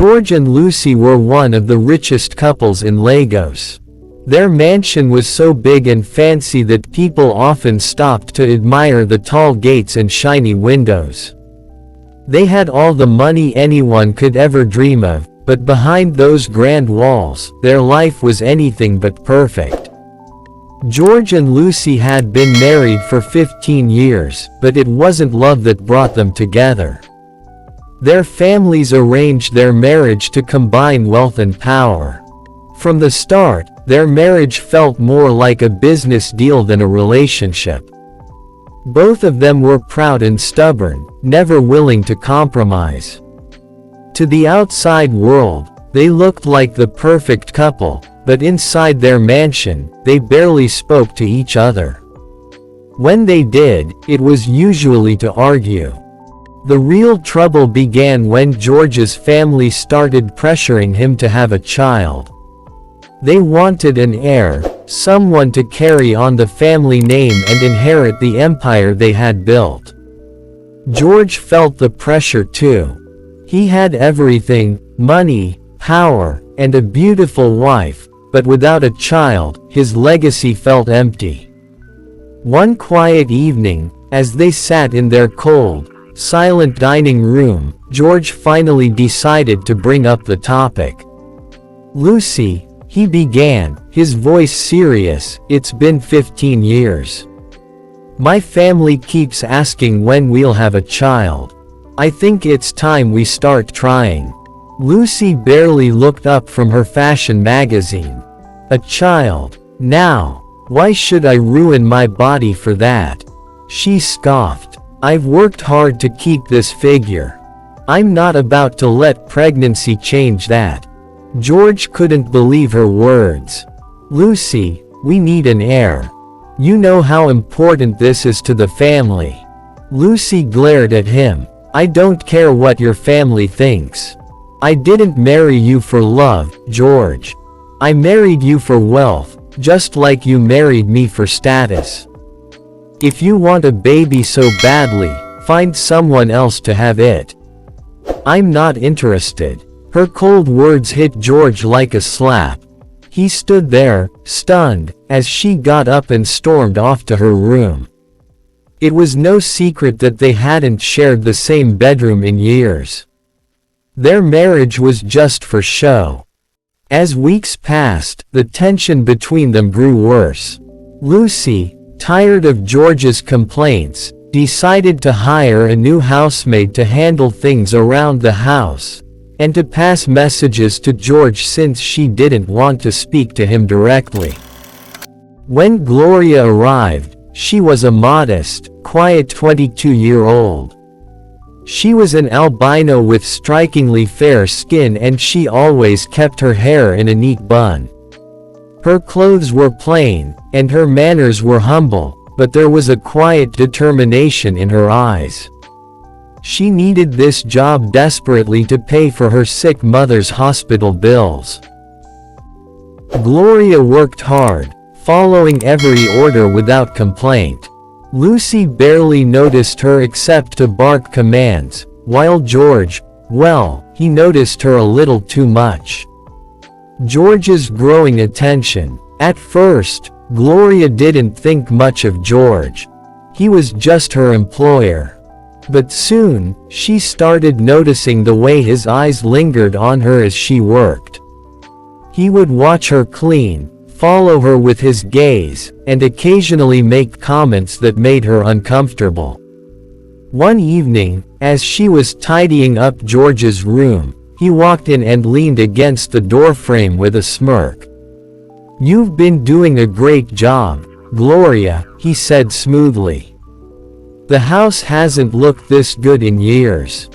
George and Lucy were one of the richest couples in Lagos. Their mansion was so big and fancy that people often stopped to admire the tall gates and shiny windows. They had all the money anyone could ever dream of, but behind those grand walls, their life was anything but perfect. George and Lucy had been married for 15 years, but it wasn't love that brought them together. Their families arranged their marriage to combine wealth and power. From the start, their marriage felt more like a business deal than a relationship. Both of them were proud and stubborn, never willing to compromise. To the outside world, they looked like the perfect couple, but inside their mansion, they barely spoke to each other. When they did, it was usually to argue. The real trouble began when George's family started pressuring him to have a child. They wanted an heir, someone to carry on the family name and inherit the empire they had built. George felt the pressure too. He had everything, money, power, and a beautiful wife, but without a child, his legacy felt empty. One quiet evening, as they sat in their cold, silent dining room, George finally decided to bring up the topic. "Lucy," he began, his voice serious, "it's been 15 years. My family keeps asking when we'll have a child. I think it's time we start trying." Lucy barely looked up from her fashion magazine. "A child? Now? Why should I ruin my body for that?" She scoffed. "I've worked hard to keep this figure. I'm not about to let pregnancy change that." George couldn't believe her words. "Lucy, we need an heir. You know how important this is to the family." Lucy glared at him. "I don't care what your family thinks. I didn't marry you for love, George. I married you for wealth, just like you married me for status. If you want a baby so badly, find someone else to have it. I'm not interested." Her cold words hit George like a slap. He stood there, stunned, as she got up and stormed off to her room. It was no secret that they hadn't shared the same bedroom in years. Their marriage was just for show. As weeks passed, the tension between them grew worse. Lucy, tired of George's complaints, decided to hire a new housemaid to handle things around the house, and to pass messages to George since she didn't want to speak to him directly. When Gloria arrived, she was a modest, quiet 22-year-old. She was an albino with strikingly fair skin and she always kept her hair in a neat bun. Her clothes were plain, and her manners were humble, but there was a quiet determination in her eyes. She needed this job desperately to pay for her sick mother's hospital bills. Gloria worked hard, following every order without complaint. Lucy barely noticed her except to bark commands, while George, well, he noticed her a little too much. George's growing attention. At first, Gloria didn't think much of George. He was just her employer. But soon, she started noticing the way his eyes lingered on her as she worked. He would watch her clean, follow her with his gaze, and occasionally make comments that made her uncomfortable. One evening, as she was tidying up George's room, he walked in and leaned against the doorframe with a smirk. "You've been doing a great job, Gloria," he said smoothly. "The house hasn't looked this good in years."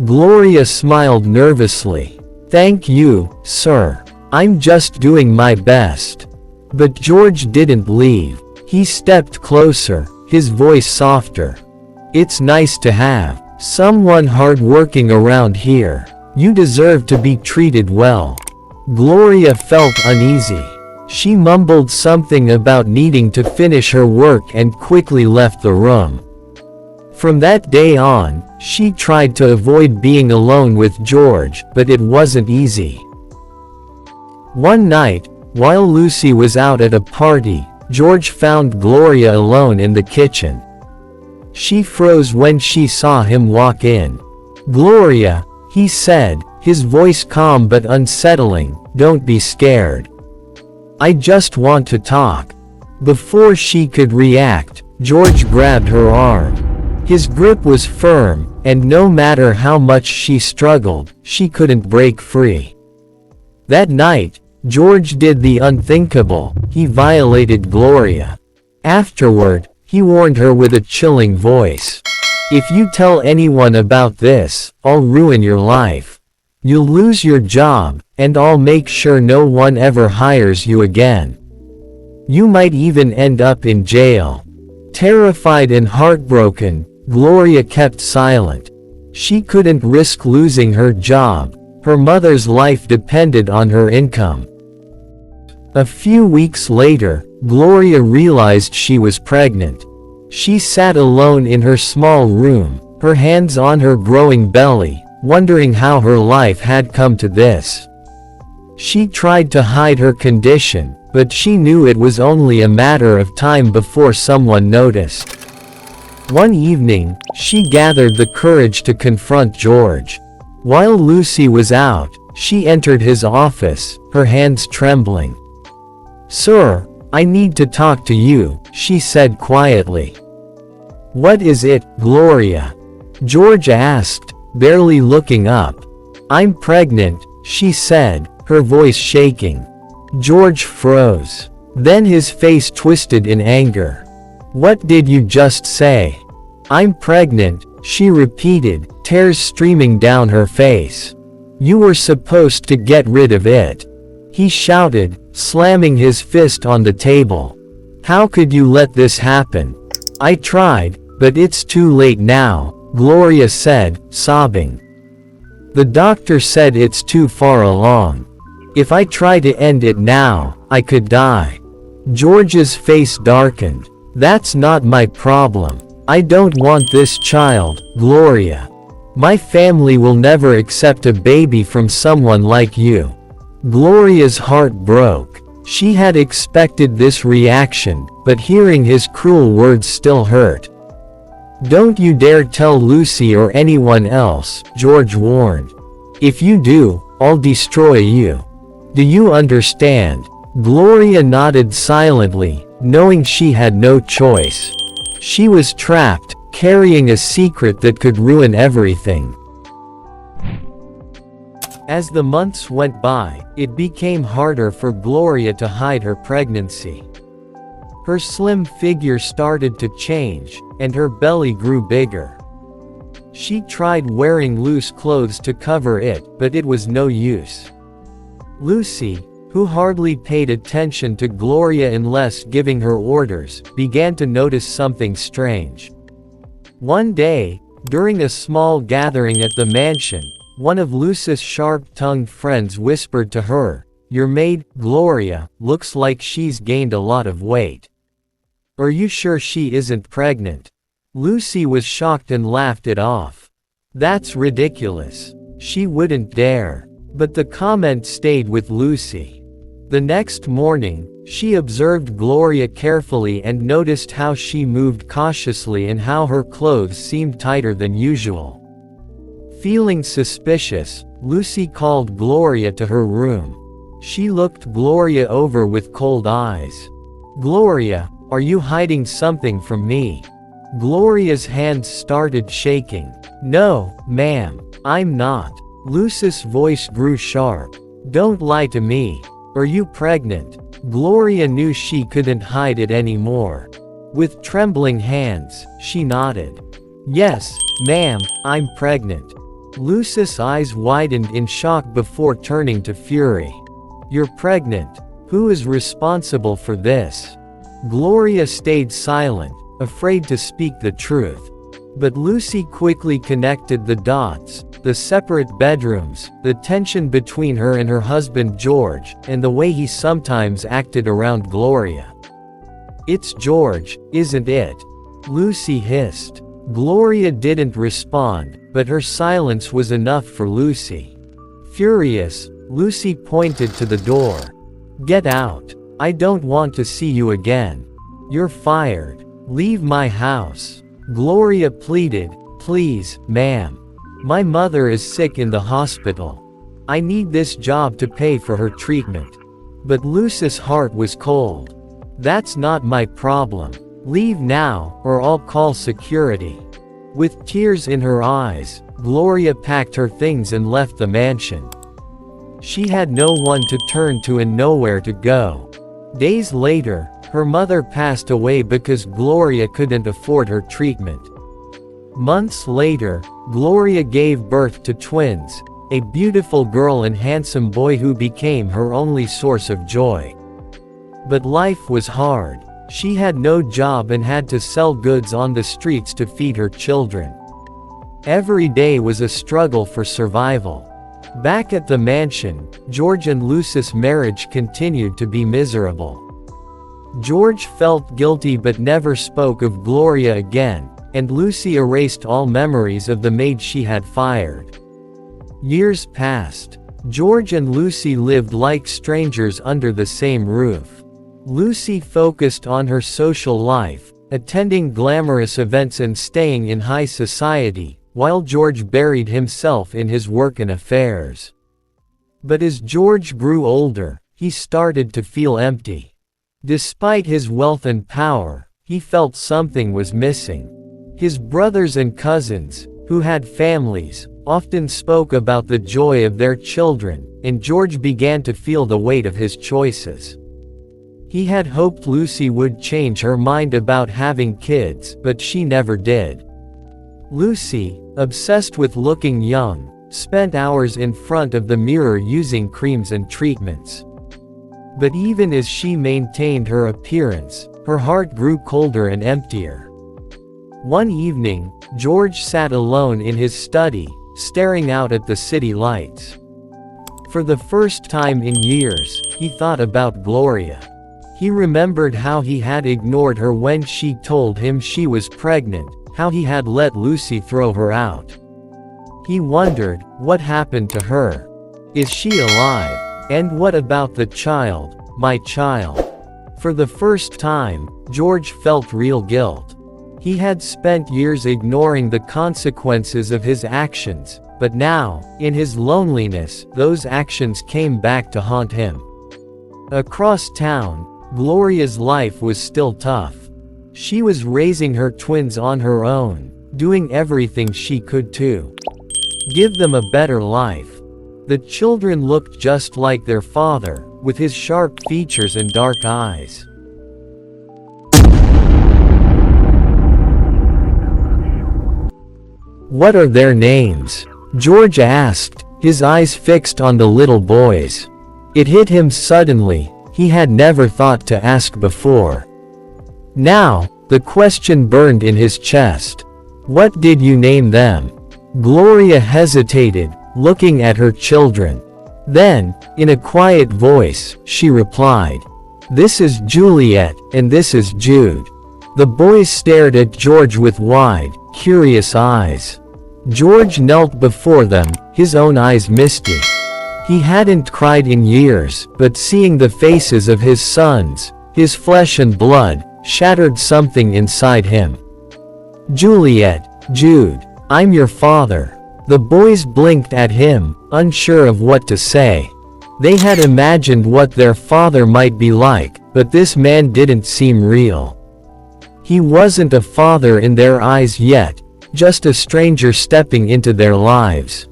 Gloria smiled nervously. "Thank you, sir. I'm just doing my best." But George didn't leave. He stepped closer, his voice softer. "It's nice to have someone hardworking around here. You deserve to be treated well." Gloria felt uneasy. She mumbled something about needing to finish her work and quickly left the room. From that day on, she tried to avoid being alone with George, but it wasn't easy. One night, while Lucy was out at a party, George found Gloria alone in the kitchen. She froze when she saw him walk in. "Gloria," he said, his voice calm but unsettling, "don't be scared. I just want to talk." Before she could react, George grabbed her arm. His grip was firm, and no matter how much she struggled, she couldn't break free. That night, George did the unthinkable. He violated Gloria. Afterward, he warned her with a chilling voice. "If you tell anyone about this, I'll ruin your life. You'll lose your job, and I'll make sure no one ever hires you again. You might even end up in jail." Terrified and heartbroken, Gloria kept silent. She couldn't risk losing her job. Her mother's life depended on her income. A few weeks later, Gloria realized she was pregnant. She sat alone in her small room, her hands on her growing belly, wondering how her life had come to this. She tried to hide her condition, but she knew it was only a matter of time before someone noticed. One evening, she gathered the courage to confront George. While Lucy was out, she entered his office, her hands trembling. "Sir, I need to talk to you," she said quietly. "What is it, Gloria?" George asked, barely looking up. "I'm pregnant," she said, her voice shaking. George froze. Then his face twisted in anger. "What did you just say?" "I'm pregnant," she repeated, tears streaming down her face. "You were supposed to get rid of it," he shouted, slamming his fist on the table. "How could you let this happen?" "I tried, but it's too late now," Gloria said, sobbing. "The doctor said it's too far along. If I try to end it now, I could die." George's face darkened. "That's not my problem. I don't want this child, Gloria. My family will never accept a baby from someone like you." Gloria's heart broke. She had expected this reaction, but hearing his cruel words still hurt. "Don't you dare tell Lucy or anyone else," George warned. "If you do, I'll destroy you. Do you understand?" Gloria nodded silently, knowing she had no choice. She was trapped, carrying a secret that could ruin everything. As the months went by, it became harder for Gloria to hide her pregnancy. Her slim figure started to change, and her belly grew bigger. She tried wearing loose clothes to cover it, but it was no use. Lucy, who hardly paid attention to Gloria unless giving her orders, began to notice something strange. One day, during a small gathering at the mansion, one of Lucy's sharp-tongued friends whispered to her, "Your maid, Gloria, looks like she's gained a lot of weight. Are you sure she isn't pregnant?" Lucy was shocked and laughed it off. "That's ridiculous. She wouldn't dare." But the comment stayed with Lucy. The next morning, she observed Gloria carefully and noticed how she moved cautiously and how her clothes seemed tighter than usual. Feeling suspicious, Lucy called Gloria to her room. She looked Gloria over with cold eyes. "Gloria, are you hiding something from me?" Gloria's hands started shaking. "No, ma'am, I'm not." Lucy's voice grew sharp. "Don't lie to me. Are you pregnant?" Gloria knew she couldn't hide it anymore. With trembling hands, she nodded. "Yes, ma'am, I'm pregnant." Lucy's eyes widened in shock before turning to fury. "You're pregnant? Who is responsible for this?" Gloria stayed silent, afraid to speak the truth. But Lucy quickly connected the dots: the separate bedrooms, the tension between her and her husband George, and the way he sometimes acted around Gloria. "It's George, isn't it?" Lucy hissed. Gloria didn't respond, but her silence was enough for Lucy. Furious, Lucy pointed to the door. "Get out. I don't want to see you again. You're fired. Leave my house." Gloria pleaded, "Please, ma'am. My mother is sick in the hospital. I need this job to pay for her treatment." But Lucy's heart was cold. "That's not my problem. Leave now, or I'll call security." With tears in her eyes, Gloria packed her things and left the mansion. She had no one to turn to and nowhere to go. Days later, her mother passed away because Gloria couldn't afford her treatment. Months later, Gloria gave birth to twins, a beautiful girl and handsome boy who became her only source of joy. But life was hard. She had no job and had to sell goods on the streets to feed her children. Every day was a struggle for survival. Back at the mansion, George and Lucy's marriage continued to be miserable. George felt guilty but never spoke of Gloria again, and Lucy erased all memories of the maid she had fired. Years passed. George and Lucy lived like strangers under the same roof. Lucy focused on her social life, attending glamorous events and staying in high society, while George buried himself in his work and affairs. But as George grew older, he started to feel empty. Despite his wealth and power, he felt something was missing. His brothers and cousins, who had families, often spoke about the joy of their children, and George began to feel the weight of his choices. He had hoped Lucy would change her mind about having kids, but she never did. Lucy, obsessed with looking young, spent hours in front of the mirror using creams and treatments. But even as she maintained her appearance, her heart grew colder and emptier. One evening, George sat alone in his study, staring out at the city lights. For the first time in years, he thought about Gloria. He remembered how he had ignored her when she told him she was pregnant, how he had let Lucy throw her out. He wondered, what happened to her? Is she alive? And what about the child, my child? For the first time, George felt real guilt. He had spent years ignoring the consequences of his actions, but now, in his loneliness, those actions came back to haunt him. Across town, Gloria's life was still tough. She was raising her twins on her own, doing everything she could to give them a better life. The children looked just like their father, with his sharp features and dark eyes. "What are their names?" George asked, his eyes fixed on the little boys. It hit him suddenly. He had never thought to ask before. Now, the question burned in his chest. "What did you name them?" Gloria hesitated, looking at her children. Then, in a quiet voice, she replied, "This is Juliet, and this is Jude." The boys stared at George with wide, curious eyes. George knelt before them, his own eyes misty. He hadn't cried in years, but seeing the faces of his sons, his flesh and blood, shattered something inside him. "Juliet, Jude, I'm your father." The boys blinked at him, unsure of what to say. They had imagined what their father might be like, but this man didn't seem real. He wasn't a father in their eyes yet, just a stranger stepping into their lives.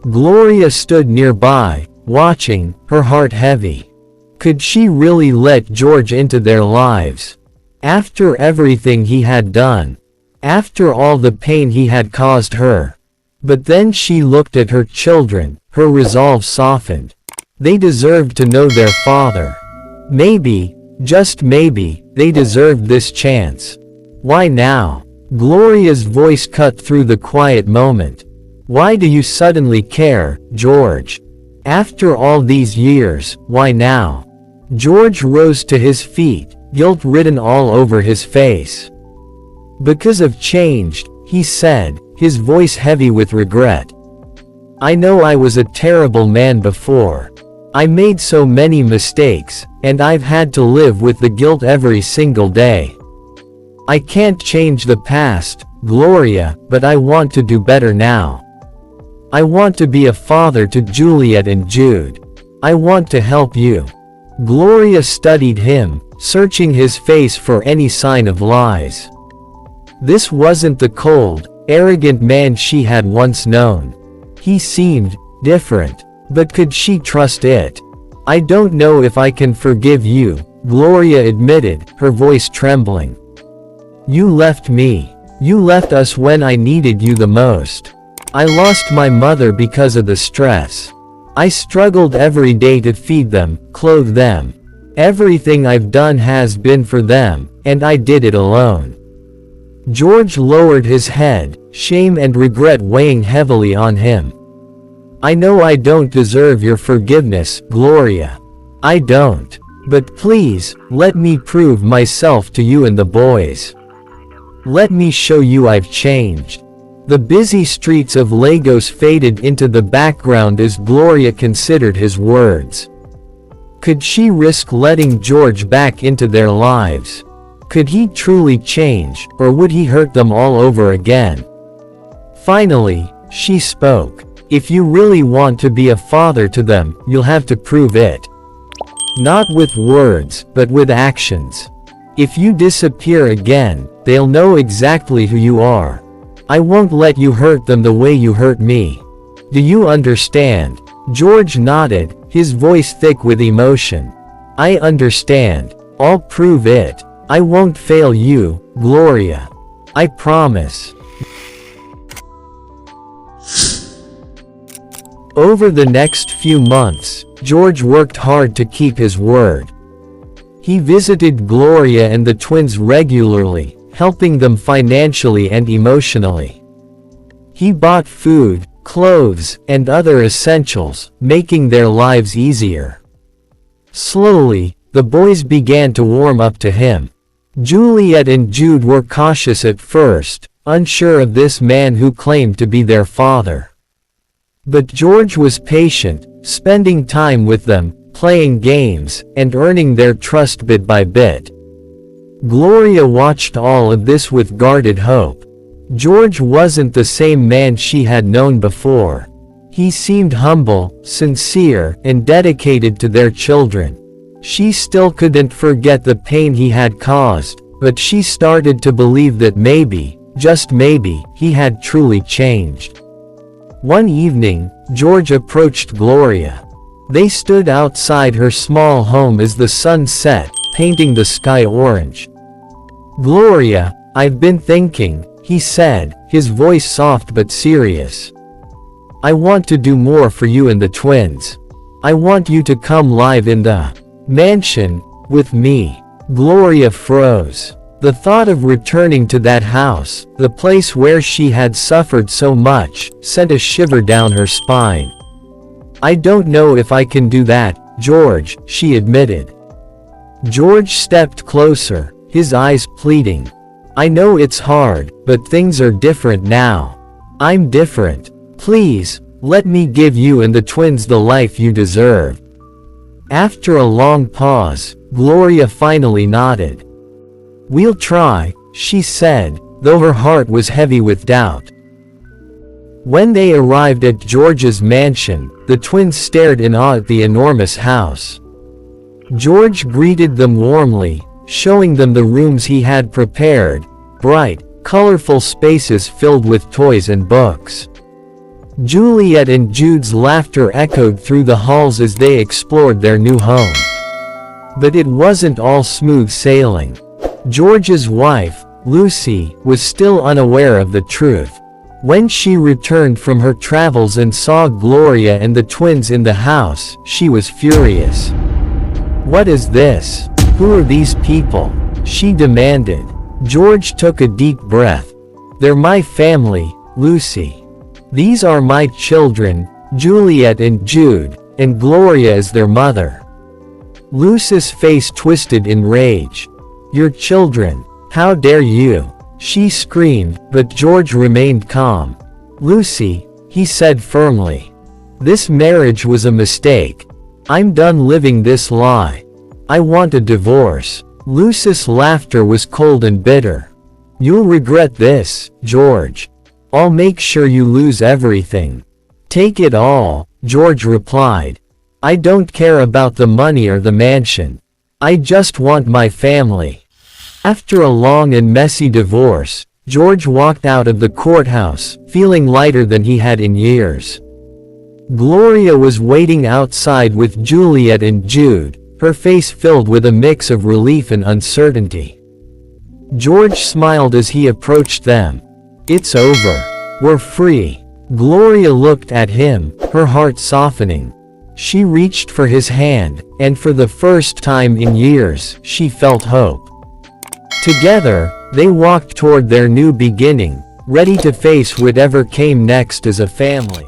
Gloria stood nearby, watching, her heart heavy. Could she really let George into their lives? After everything he had done. After all the pain he had caused her. But then she looked at her children, her resolve softened. They deserved to know their father. Maybe, just maybe, they deserved this chance. Why now? Gloria's voice cut through the quiet moment. Why do you suddenly care, George? After all these years, why now? George rose to his feet, guilt written all over his face. Because I've changed, he said, his voice heavy with regret. I know I was a terrible man before. I made so many mistakes, and I've had to live with the guilt every single day. I can't change the past, Gloria, but I want to do better now. I want to be a father to Juliet and Jude. I want to help you. Gloria studied him, searching his face for any sign of lies. This wasn't the cold, arrogant man she had once known. He seemed different. But could she trust it? I don't know if I can forgive you, Gloria admitted, her voice trembling. You left me. You left us when I needed you the most. I lost my mother because of the stress. I struggled every day to feed them, clothe them. Everything I've done has been for them, and I did it alone. George lowered his head, shame and regret weighing heavily on him. I know I don't deserve your forgiveness, Gloria. I don't. But please, let me prove myself to you and the boys. Let me show you I've changed. The busy streets of Lagos faded into the background as Gloria considered his words. Could she risk letting George back into their lives? Could he truly change, or would he hurt them all over again? Finally, she spoke. If you really want to be a father to them, you'll have to prove it. Not with words, but with actions. If you disappear again, they'll know exactly who you are. I won't let you hurt them the way you hurt me. Do you understand? George nodded, his voice thick with emotion. I understand. I'll prove it. I won't fail you, Gloria. I promise. Over the next few months, George worked hard to keep his word. He visited Gloria and the twins regularly, helping them financially and emotionally. He bought food, clothes, and other essentials, making their lives easier. Slowly, the boys began to warm up to him. Juliet and Jude were cautious at first, unsure of this man who claimed to be their father. But George was patient, spending time with them, playing games, and earning their trust bit by bit. Gloria watched all of this with guarded hope. George wasn't the same man she had known before. He seemed humble, sincere, and dedicated to their children. She still couldn't forget the pain he had caused, but she started to believe that maybe, just maybe, he had truly changed. One evening, George approached Gloria. They stood outside her small home as the sun set, painting the sky orange. Gloria, I've been thinking, he said, his voice soft but serious. I want to do more for you and the twins. I want you to come live in the mansion with me. Gloria froze. The thought of returning to that house, the place where she had suffered so much, sent a shiver down her spine. I don't know if I can do that, George, she admitted. George stepped closer, his eyes pleading. I know it's hard, but things are different now. I'm different. Please, let me give you and the twins the life you deserve. After a long pause, Gloria finally nodded. We'll try, she said, though her heart was heavy with doubt. When they arrived at George's mansion, the twins stared in awe at the enormous house. George greeted them warmly, showing them the rooms he had prepared, bright, colorful spaces filled with toys and books. Juliet and Jude's laughter echoed through the halls as they explored their new home. But it wasn't all smooth sailing. George's wife, Lucy, was still unaware of the truth. When she returned from her travels and saw Gloria and the twins in the house, she was furious. What is this? Who are these people? She demanded. George took a deep breath. They're my family, Lucy. These are my children, Juliet and Jude, and Gloria is their mother. Lucy's face twisted in rage. Your children, how dare you? She screamed, but George remained calm. "Lucy," he said firmly. "This marriage was a mistake. I'm done living this lie. I want a divorce." Lucy's laughter was cold and bitter. "You'll regret this, George. I'll make sure you lose everything." "Take it all," George replied. "I don't care about the money or the mansion. I just want my family." After a long and messy divorce, George walked out of the courthouse, feeling lighter than he had in years. Gloria was waiting outside with Juliet and Jude, her face filled with a mix of relief and uncertainty. George smiled as he approached them. "It's over. We're free." Gloria looked at him, her heart softening. She reached for his hand, and for the first time in years, she felt hope. Together, they walked toward their new beginning, ready to face whatever came next as a family.